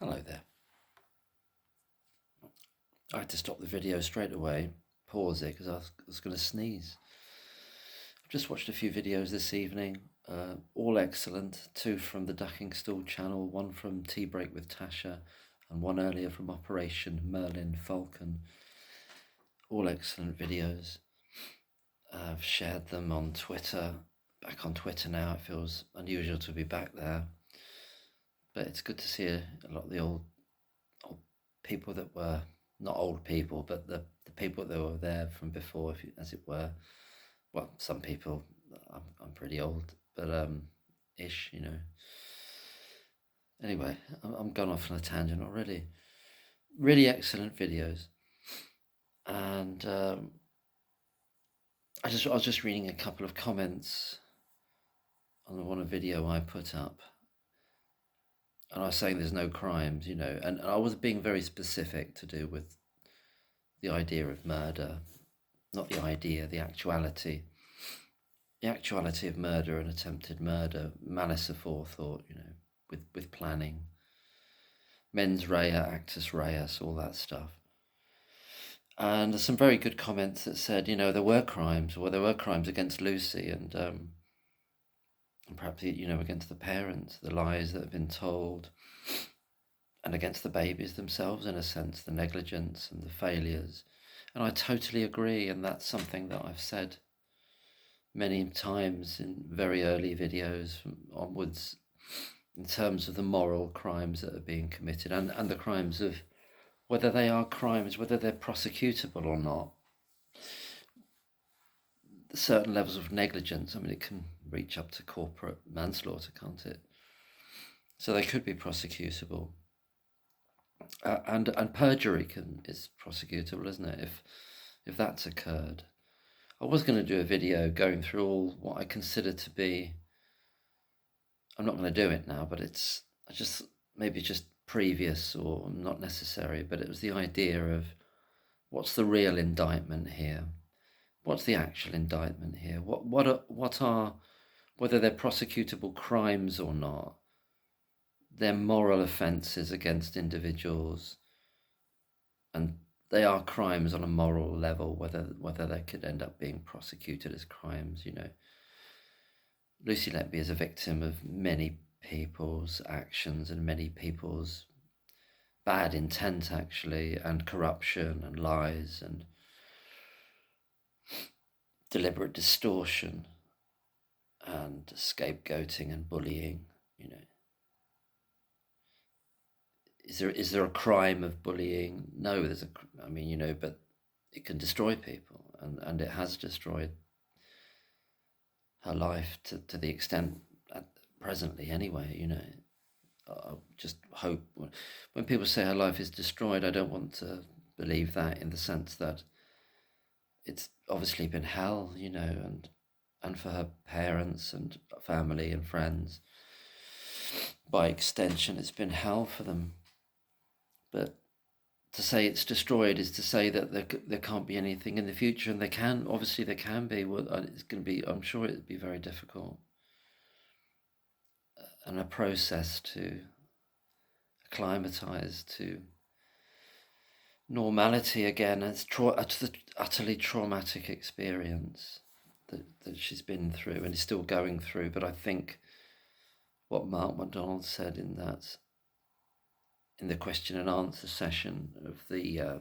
Hello there. I had to stop the video straight away, pause it, because I was going to sneeze. I've just watched a few videos this evening, all excellent. 2 from the Ducking Stool channel, 1 from Tea Break with Tasha, and 1 earlier from Operation Merlin Falcon. All excellent videos. I've shared them on Twitter. Back on Twitter now. It feels unusual to be back there. But it's good to see a lot of the old people that were, not old people, but the people that were there from before, as it were. Well, some people, I'm pretty old, but ish, you know. Anyway, I'm gone off on a tangent already. Really excellent videos. And I was just reading a couple of comments on a video I put up. And I was saying there's no crimes, you know, and I was being very specific to do with the idea of murder, not the idea, the actuality. The actuality of murder and attempted murder, malice aforethought, you know, with planning, mens rea, actus reus, all that stuff. And there's some very good comments that said, you know, there were crimes against Lucy, and perhaps, you know, against the parents, the lies that have been told, and against the babies themselves, in a sense, the negligence and the failures. And I totally agree, and that's something that I've said many times in very early videos onwards, in terms of the moral crimes that are being committed, and the crimes of whether they are crimes, whether they're prosecutable or not. Certain levels of negligence, I mean, it can reach up to corporate manslaughter, can't it? So they could be prosecutable. And perjury is prosecutable, isn't it, if that's occurred. I was going to do a video going through all what I consider to be, I'm not going to do it now, but it's maybe just previous or not necessary, but it was the idea of what's the real indictment here? What's the actual indictment here? What are, whether they're prosecutable crimes or not, they're moral offences against individuals, and they are crimes on a moral level, whether they could end up being prosecuted as crimes, you know. Lucy Letby is a victim of many people's actions and many people's bad intent, actually, and corruption and lies and deliberate distortion and scapegoating and bullying, you know. Is there a crime of bullying? No, I mean, you know, but it can destroy people, and it has destroyed her life to the extent, presently anyway, you know. I just hope when people say her life is destroyed, I don't want to believe that, in the sense that it's obviously been hell, you know, and for her parents and family and friends, by extension, it's been hell for them. But to say it's destroyed is to say that there can't be anything in the future, and there can be. Well, it's going to be, I'm sure it'd be very difficult, and a process to acclimatise to normality again. It's an utterly traumatic experience that she's been through and is still going through. But I think what Mark MacDonald said in the question and answer session of the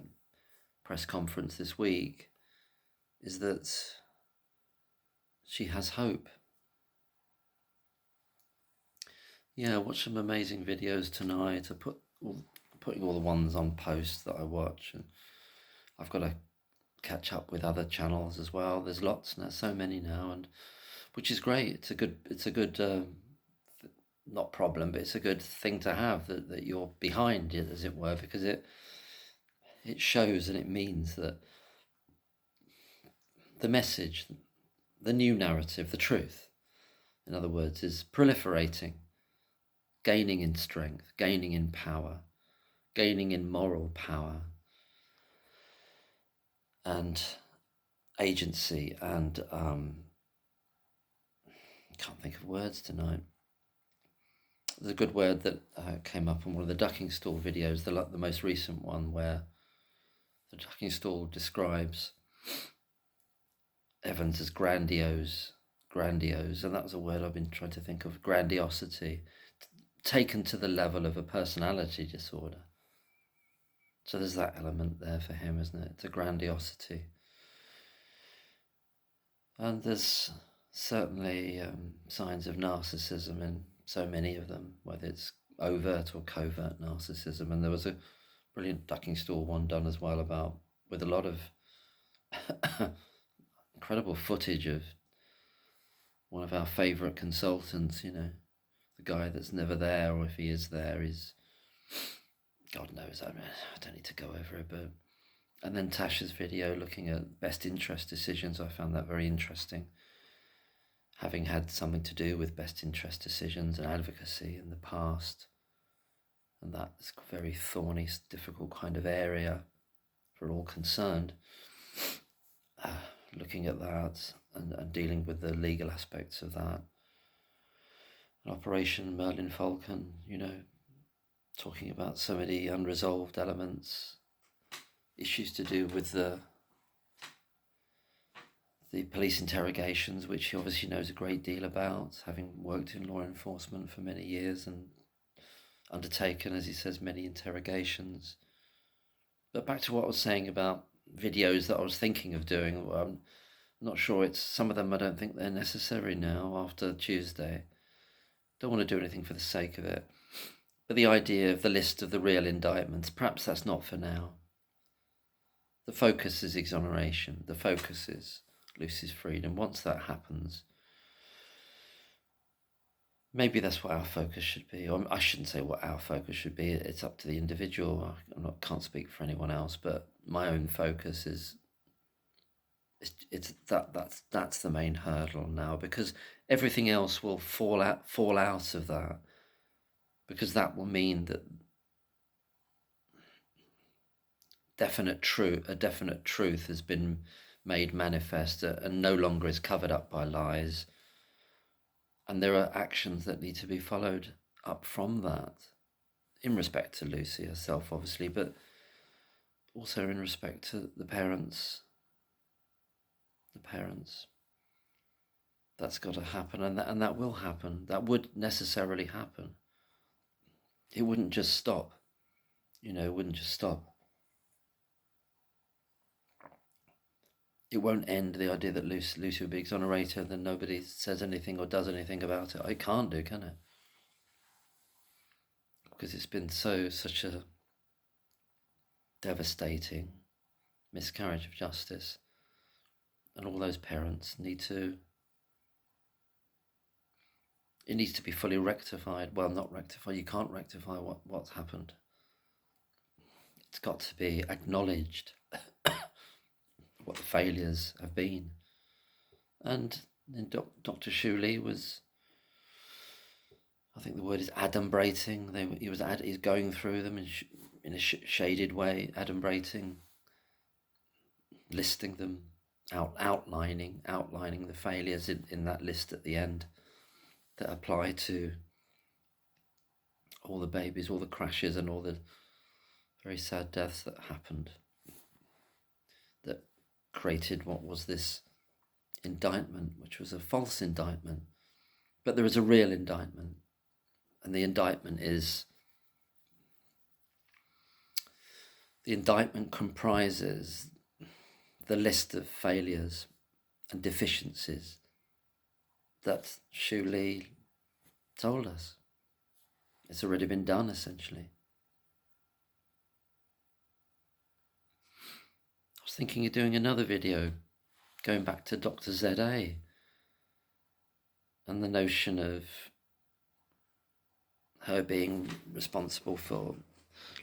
press conference this week is that she has hope. Yeah, watch some amazing videos tonight. Putting all the ones on post that I watch, and I've got to catch up with other channels as well. There's lots now, so many now, and which is great. It's a good not problem, but it's a good thing to have, that you're behind it, as it were, because it shows and it means that the message, the new narrative, the truth, in other words, is proliferating, gaining in strength, gaining in power, gaining in moral power and agency, and I can't think of words tonight. There's a good word that came up on one of the ducking stall videos, the most recent one, where the ducking stall describes Evans as grandiose, and that was a word I've been trying to think of, grandiosity, taken to the level of a personality disorder. So there's that element there for him, isn't it? It's a grandiosity. And there's certainly signs of narcissism in so many of them, whether it's overt or covert narcissism. And there was a brilliant ducking stall one done as well with a lot of incredible footage of one of our favourite consultants, the guy that's never there, or if he is there, he's, God knows, I don't need to go over it, but... And then Tasha's video looking at best interest decisions, I found that very interesting. Having had something to do with best interest decisions and advocacy in the past, and that's a very thorny, difficult kind of area for all concerned. Looking at that and dealing with the legal aspects of that. Operation Merlin Falcon, talking about so many unresolved elements, issues to do with the police interrogations, which he obviously knows a great deal about, having worked in law enforcement for many years and undertaken, as he says, many interrogations. But back to what I was saying about videos that I was thinking of doing, I'm not sure some of them I don't think they're necessary now after Tuesday. Don't want to do anything for the sake of it. But the idea of the list of the real indictments, perhaps that's not for now. The focus is exoneration. The focus is Lucy's freedom. Once that happens, maybe that's what our focus should be. Or I shouldn't say what our focus should be. It's up to the individual. Can't speak for anyone else, but my own focus is that's the main hurdle now, because everything else will fall out of that, because that will mean that a definite truth has been made manifest and no longer is covered up by lies. And there are actions that need to be followed up from that, in respect to Lucy herself, obviously, but also in respect to the parents. That's got to happen, and that will happen. That would necessarily happen. It wouldn't just stop. It wouldn't just stop. It won't end the idea that Lucy would be exonerated and then nobody says anything or does anything about it. It can't do, can it? Because it's been such a devastating miscarriage of justice. And all those parents it needs to be fully rectified. Well, not rectified. You can't rectify what's happened. It's got to be acknowledged what the failures have been. And then Dr. Shuley was, I think the word is adumbrating. He's going through them in a shaded way, adumbrating, listing them, outlining the failures in that list at the end that apply to all the babies, all the crashes and all the very sad deaths that happened, that created what was this indictment, which was a false indictment. But there is a real indictment, and the indictment comprises the list of failures and deficiencies that Shuley told us. It's already been done, essentially. I was thinking of doing another video going back to Dr. Z.A. and the notion of her being responsible for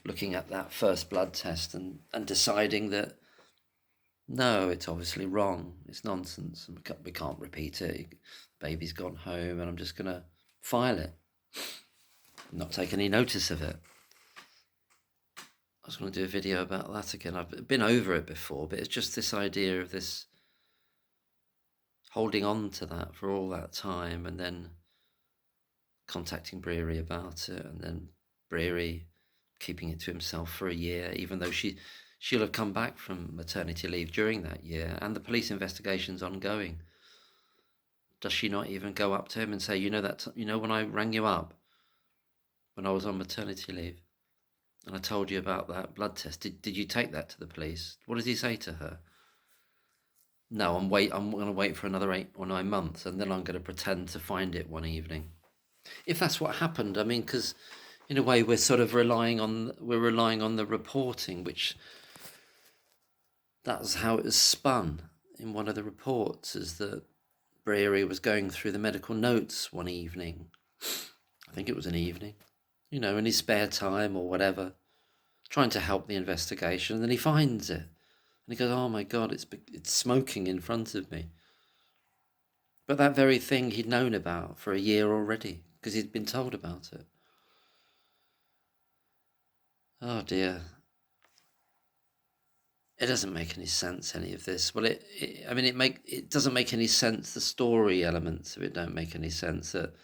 looking at that first blood test and deciding that, no, it's obviously wrong, it's nonsense, and we can't repeat it. Baby's gone home and I'm just going to file it, not take any notice of it. I was going to do a video about that again. I've been over it before, but it's just this idea of this holding on to that for all that time and then contacting Breary about it, and then Breary keeping it to himself for a year, even though she'll have come back from maternity leave during that year, and the police investigation's ongoing. Does she not even go up to him and say, when I rang you up when I was on maternity leave and I told you about that blood test, did you take that to the police? What does he say to her? No, I'm going to wait for another 8 or 9 months, and then I'm going to pretend to find it one evening. If that's what happened, I mean, because in a way we're sort of relying on the reporting, which that's how it was spun in one of the reports, is that Breary was going through the medical notes one evening. I think it was an evening, in his spare time or whatever, trying to help the investigation, and then he finds it. And he goes, oh my God, it's smoking in front of me. But that very thing he'd known about for a year already, because he'd been told about it. Oh dear. It doesn't make any sense, any of this. Well, it doesn't make any sense. The story elements of it don't make any sense. That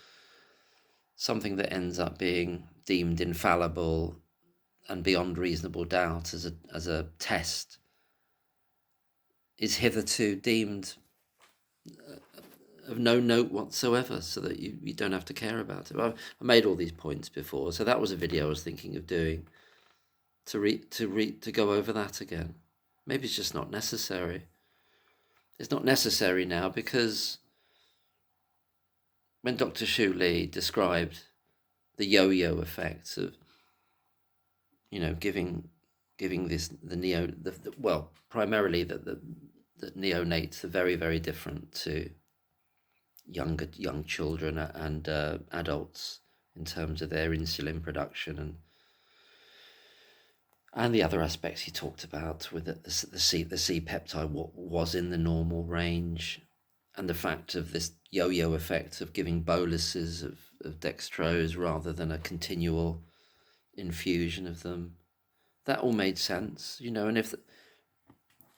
something that ends up being deemed infallible and beyond reasonable doubt as a test is hitherto deemed of no note whatsoever, so that you don't have to care about it. I made all these points before, so that was a video I was thinking of doing to go over that again. Maybe it's just not necessary. It's not necessary now, because when Dr. Shu Lee described the yo-yo effect of, giving this primarily that neonates are very, very different to young children and adults in terms of their insulin production and the other aspects he talked about with the C-peptide, what was in the normal range, and the fact of this yo-yo effect of giving boluses of dextrose rather than a continual infusion of them. That all made sense, and if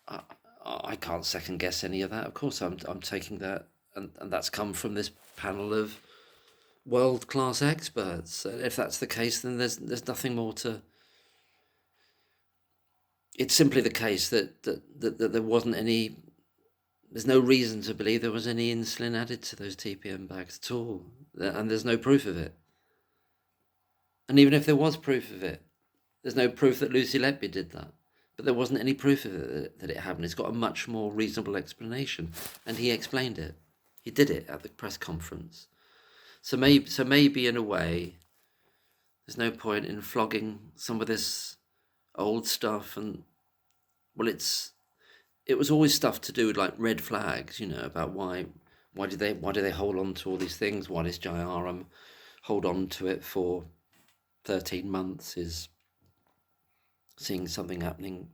I can't second guess any of that. Of course, I'm taking that, and that's come from this panel of world-class experts. If that's the case, then there's nothing more to. It's simply the case that there wasn't any. There's no reason to believe there was any insulin added to those TPM bags at all, and there's no proof of it. And even if there was proof of it, there's no proof that Lucy Letby did that. But there wasn't any proof of it, that it happened. It's got a much more reasonable explanation, and he explained it. He did it at the press conference. So maybe in a way, there's no point in flogging some of this old stuff. And well, it was always stuff to do with like red flags, about why do they hold on to all these things? Why does Jayaram hold on to it for 13 months? Is seeing something happening,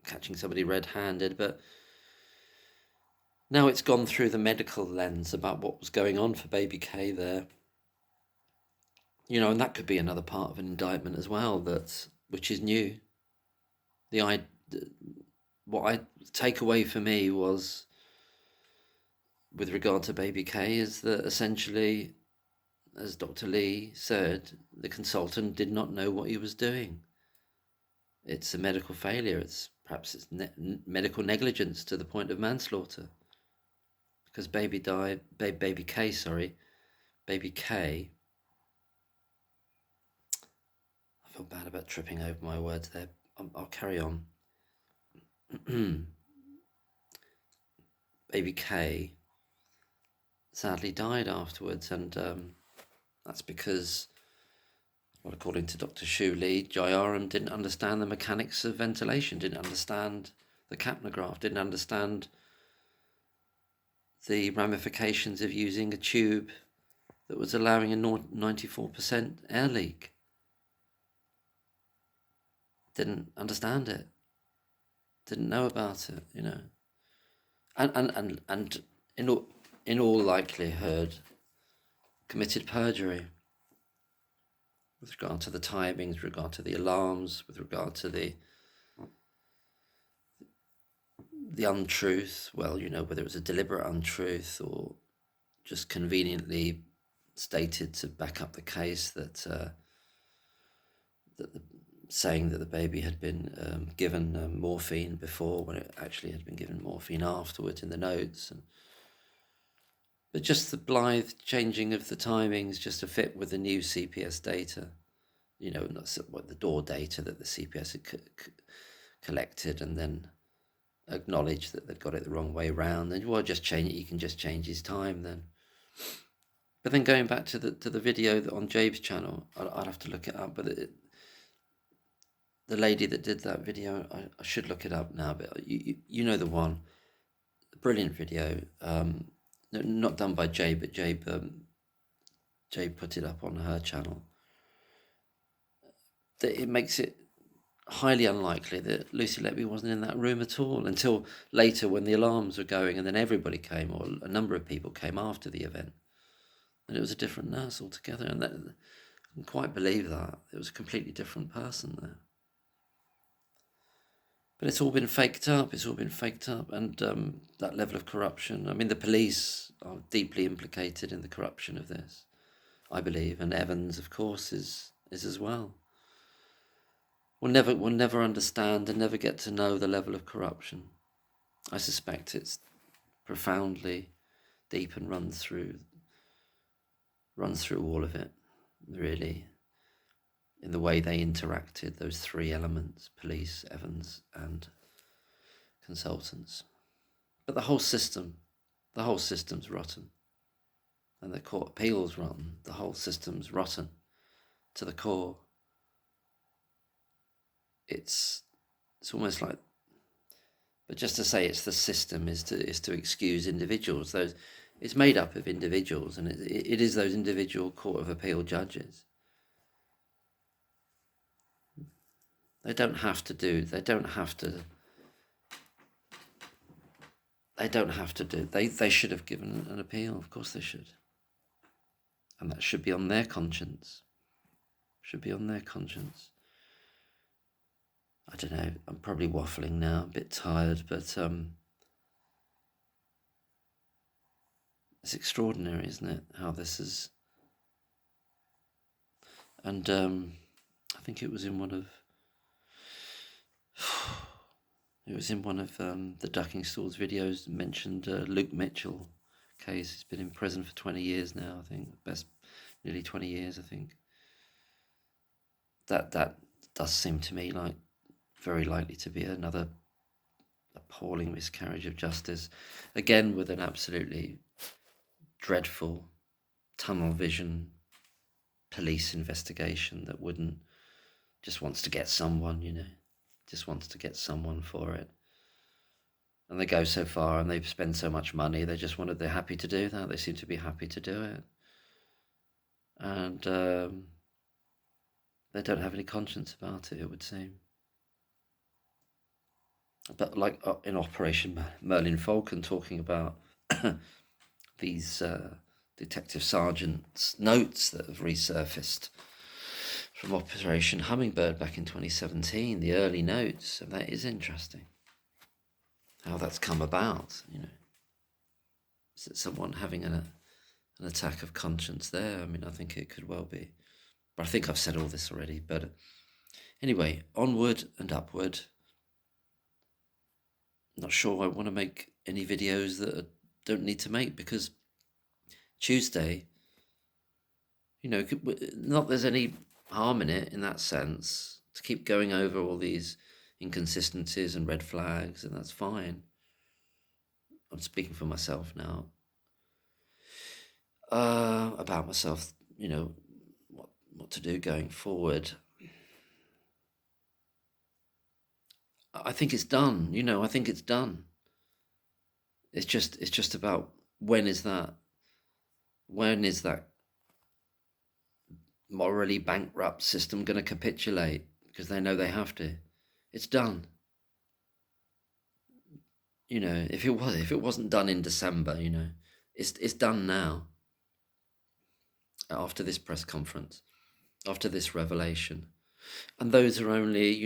catching somebody red-handed. But now it's gone through the medical lens about what was going on for baby K there. And that could be another part of an indictment as well, which is new. What I take away for me was, with regard to baby K, is that essentially, as Dr. Lee said, the consultant did not know what he was doing. It's a medical failure. Perhaps it's medical negligence to the point of manslaughter, because baby K. I feel bad about tripping over my words there. I'll carry on. Baby K sadly died afterwards, and that's because, well, according to Dr. Shu Lee, Jayaram didn't understand the mechanics of ventilation, didn't understand the capnograph, didn't understand the ramifications of using a tube that was allowing a 94% air leak. Didn't understand it. Didn't know about it, And in all likelihood, committed perjury with regard to the timings, with regard to the alarms, with regard to the untruth. Well, whether it was a deliberate untruth or just conveniently stated to back up the case that saying that the baby had been given morphine before, when it actually had been given morphine afterwards in the notes. But just the blithe changing of the timings just to fit with the new CPS data, not what the door data that the CPS had collected, and then acknowledge that they'd got it the wrong way round. And just change it. You can just change his time then. But then going back to the video on Jabe's channel, I'd have to look it up. But the lady that did that video, I should look it up now. But you know the one, brilliant video. Not done by Jabe, but Jabe put it up on her channel. That it makes it highly unlikely that Lucy Letby wasn't in that room at all until later, when the alarms were going, and then everybody came, or a number of people came after the event, and it was a different nurse altogether. And I can quite believe that it was a completely different person there. But it's all been faked up. And that level of corruption. I mean, the police are deeply implicated in the corruption of this, I believe, and Evans, of course, is as well. We'll never understand and never get to know the level of corruption. I suspect it's profoundly deep and runs through all of it, really, in the way they interacted, those three elements: police, Evans, and consultants. But the whole system's rotten. And the court appeal's rotten. The whole system's rotten to the core. It's almost like, but just to say it's the system is to excuse individuals. It's made up of individuals, and it is those individual Court of Appeal judges. They should have given an appeal. Of course they should. And that should be on their conscience. I don't know, I'm probably waffling now, a bit tired, but it's extraordinary, isn't it, how this is. And I think it was in one of the Ducking Stools videos, mentioned Luke Mitchell case. He's been in prison for 20 years now, I think, nearly 20 years, I think. That does seem to me like very likely to be another appalling miscarriage of justice, again with an absolutely dreadful tunnel vision police investigation that just wants to get someone, for it. And they go so far and they spend so much money, they're happy to do that. They seem to be happy to do it. And they don't have any conscience about it, it would seem. But like in Operation Merlin Falcon, talking about these detective sergeants' notes that have resurfaced from Operation Hummingbird back in 2017, the early notes, and that is interesting. How that's come about, Is it someone having an attack of conscience there? I mean, I think it could well be. But I think I've said all this already. But anyway, onward and upward. Not sure I want to make any videos that I don't need to make, because Tuesday, not there's any harm in it in that sense, to keep going over all these inconsistencies and red flags, and that's fine. I'm speaking for myself now. About myself, what to do going forward. I think it's done. I think it's done. It's just about when is that morally bankrupt system going to capitulate, because they know they have to. It's done. If it wasn't done in December, it's done now. After this press conference, after this revelation, and those are only,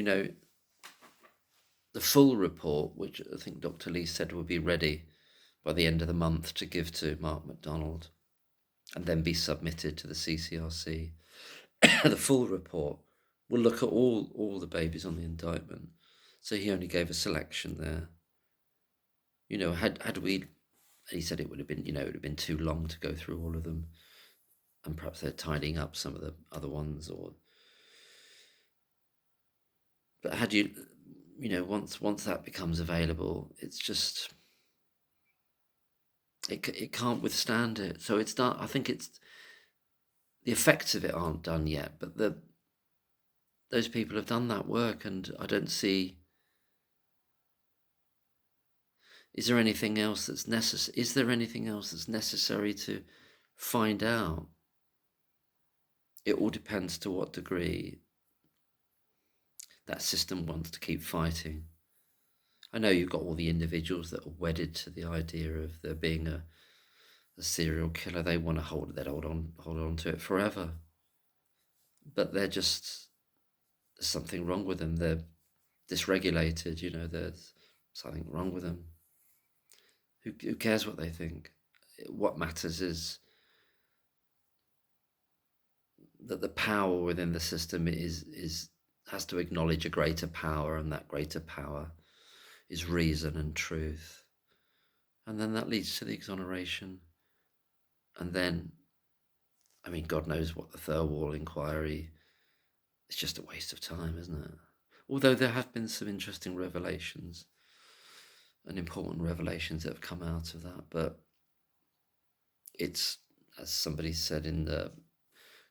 the full report, which I think Dr. Lee said will be ready by the end of the month to give to Mark MacDonald and then be submitted to the CCRC. The full report will look at all the babies on the indictment. So he only gave a selection there. Had we, he said it would have been, it would have been too long to go through all of them, and perhaps they're tidying up some of the other ones, but had you, once that becomes available, it's just, it can't withstand it. So it's not, I think it's, the effects of it aren't done yet, but those people have done that work, and I don't see, is there anything else that's necessary? Is there anything else that's necessary to find out? It all depends to what degree that system wants to keep fighting. I know you've got all the individuals that are wedded to the idea of there being a serial killer. They want to hold on to it forever. But there's something wrong with them. They're dysregulated, there's something wrong with them. Who cares what they think? What matters is that the power within the system has to acknowledge a greater power, and that greater power is reason and truth. And then that leads to the exoneration. And then, God knows what the Thirlwall inquiry, it's just a waste of time, isn't it? Although there have been some interesting revelations and important revelations that have come out of that. But it's, as somebody said in the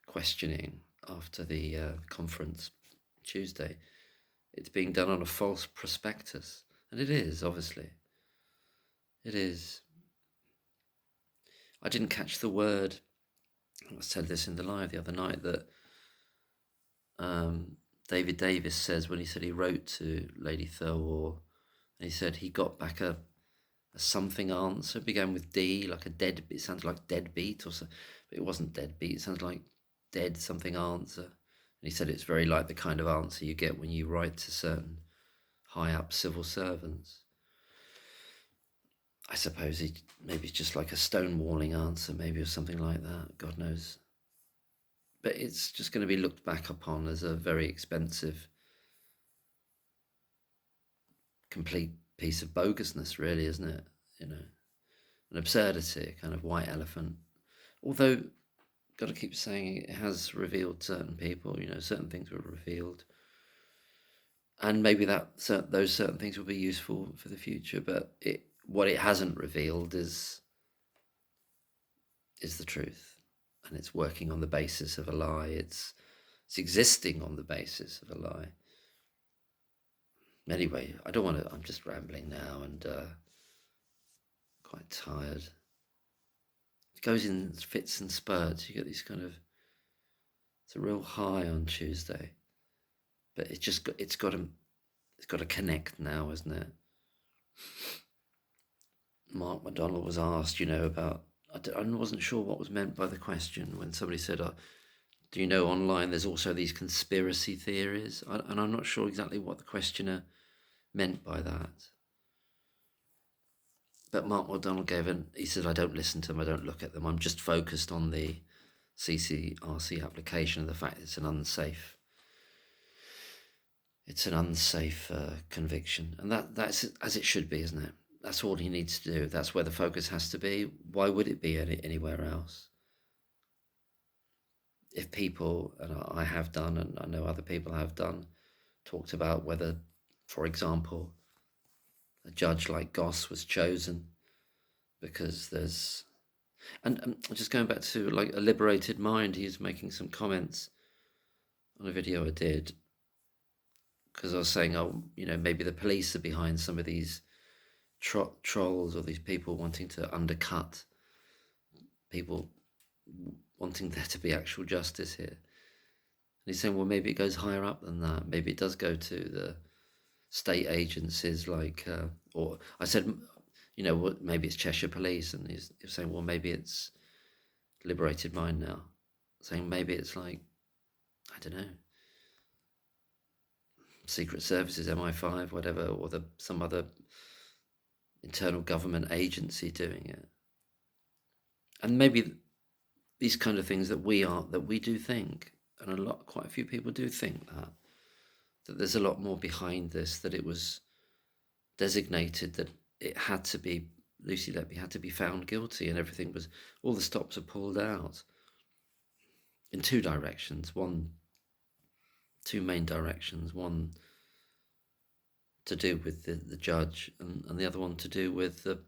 questioning after the conference Tuesday, it's being done on a false prospectus. And it is, obviously. It is. I didn't catch the word, I said this in the live the other night, that David Davis says when he said he wrote to Lady Thirlwall, and he said he got back a something answer. It began with D, like a dead, it sounds like deadbeat or so, but it wasn't deadbeat, it sounds like dead something answer. And he said it's very like the kind of answer you get when you write to certain high up civil servants. I suppose maybe it's just like a stonewalling answer, maybe, or something like that, God knows. But it's just going to be looked back upon as a very expensive, complete piece of bogusness, really, isn't it? An absurdity, a kind of white elephant. Although, got to keep saying, it has revealed certain people, certain things were revealed. And maybe those certain things will be useful for the future, but what it hasn't revealed is the truth. And it's working on the basis of a lie. It's existing on the basis of a lie. Anyway, I don't want to, I'm just rambling now, and quite tired. It goes in fits and spurts. You get these kind of, it's a real high on Tuesday, but it's got to connect now, isn't it? Mark McDonald was asked, about, I wasn't sure what was meant by the question when somebody said, do you know online there's also these conspiracy theories? And I'm not sure exactly what the questioner meant by that. But Mark McDonald he said, I don't listen to them, I don't look at them, I'm just focused on the CCRC application and the fact it's an unsafe conviction. And that's as it should be, isn't it? That's all he needs to do. That's where the focus has to be. Why would it be anywhere else? If people, and I have done, and I know other people have done, talked about whether, for example, a judge like Goss was chosen because there's, and just going back to like a liberated mind, he was making some comments on a video I did, because I was saying, maybe the police are behind some of these trolls, or these people wanting to undercut people, wanting there to be actual justice here. And he's saying, well, maybe it goes higher up than that. Maybe it does go to the state agencies, like, or I said, maybe it's Cheshire Police, and he's saying, well, maybe it's liberated mind now, saying maybe it's like, I don't know, Secret Services, MI5, whatever, or some other internal government agency doing it. And maybe these kind of things that we do think, and quite a few people do think that there's a lot more behind this, that it was designated that it had to be, Lucy Letby had to be found guilty, and everything was, all the stops are pulled out in two directions, two main directions, one to do with the judge, and the other one to do with the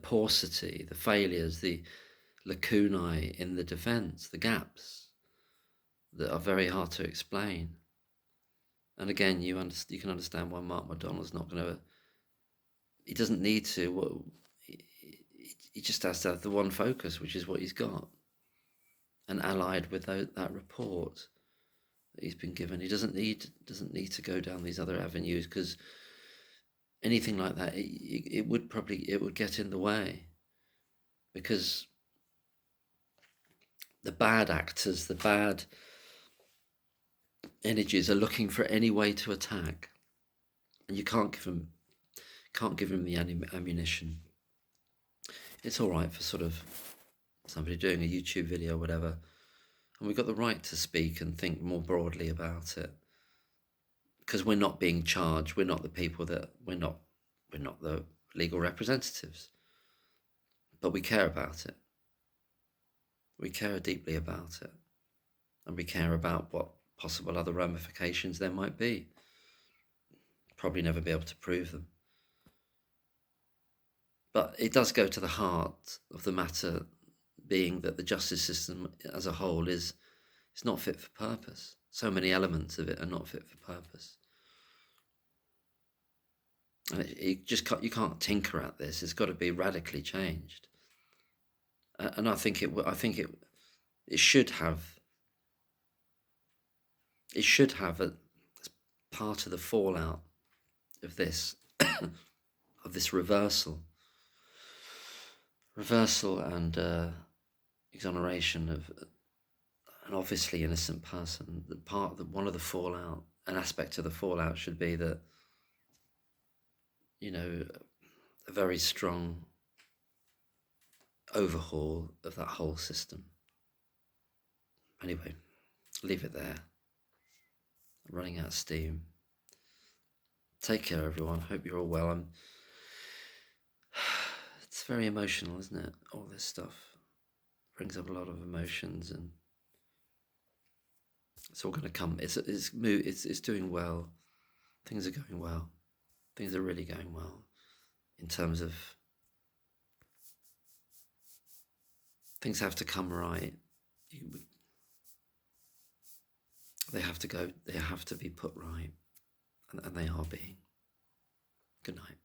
paucity, the failures, the lacunae in the defence, the gaps that are very hard to explain. And again, you can understand why Mark McDonald's not going to, he doesn't need to, he just has to have the one focus, which is what he's got. And allied with that report that he's been given, he doesn't need to go down these other avenues, because anything like that, it would get in the way, because the bad actors, the bad energies are looking for any way to attack, and you can't give them the ammunition. It's all right for sort of somebody doing a YouTube video or whatever, and we've got the right to speak and think more broadly about it, because we're not being charged. We're not the people that we're not the legal representatives, but we care about it. We care deeply about it, and we care about what possible other ramifications there might be. Probably never be able to prove them. But it does go to the heart of the matter, being that the justice system as a whole is not fit for purpose. So many elements of it are not fit for purpose. And you can't tinker at this. It's got to be radically changed. And I think it should have as part of the fallout of this of this reversal and exoneration of an obviously innocent person. One of the fallout, an aspect of the fallout should be that, a very strong overhaul of that whole system. Anyway, leave it there. I'm running out of steam. Take care, everyone. Hope you're all well. It's very emotional, isn't it? All this stuff brings up a lot of emotions, and it's all going to come. It's doing well. Things are going well. Things are really going well in terms of things have to come right. They have to be put right, and they are being. Good night.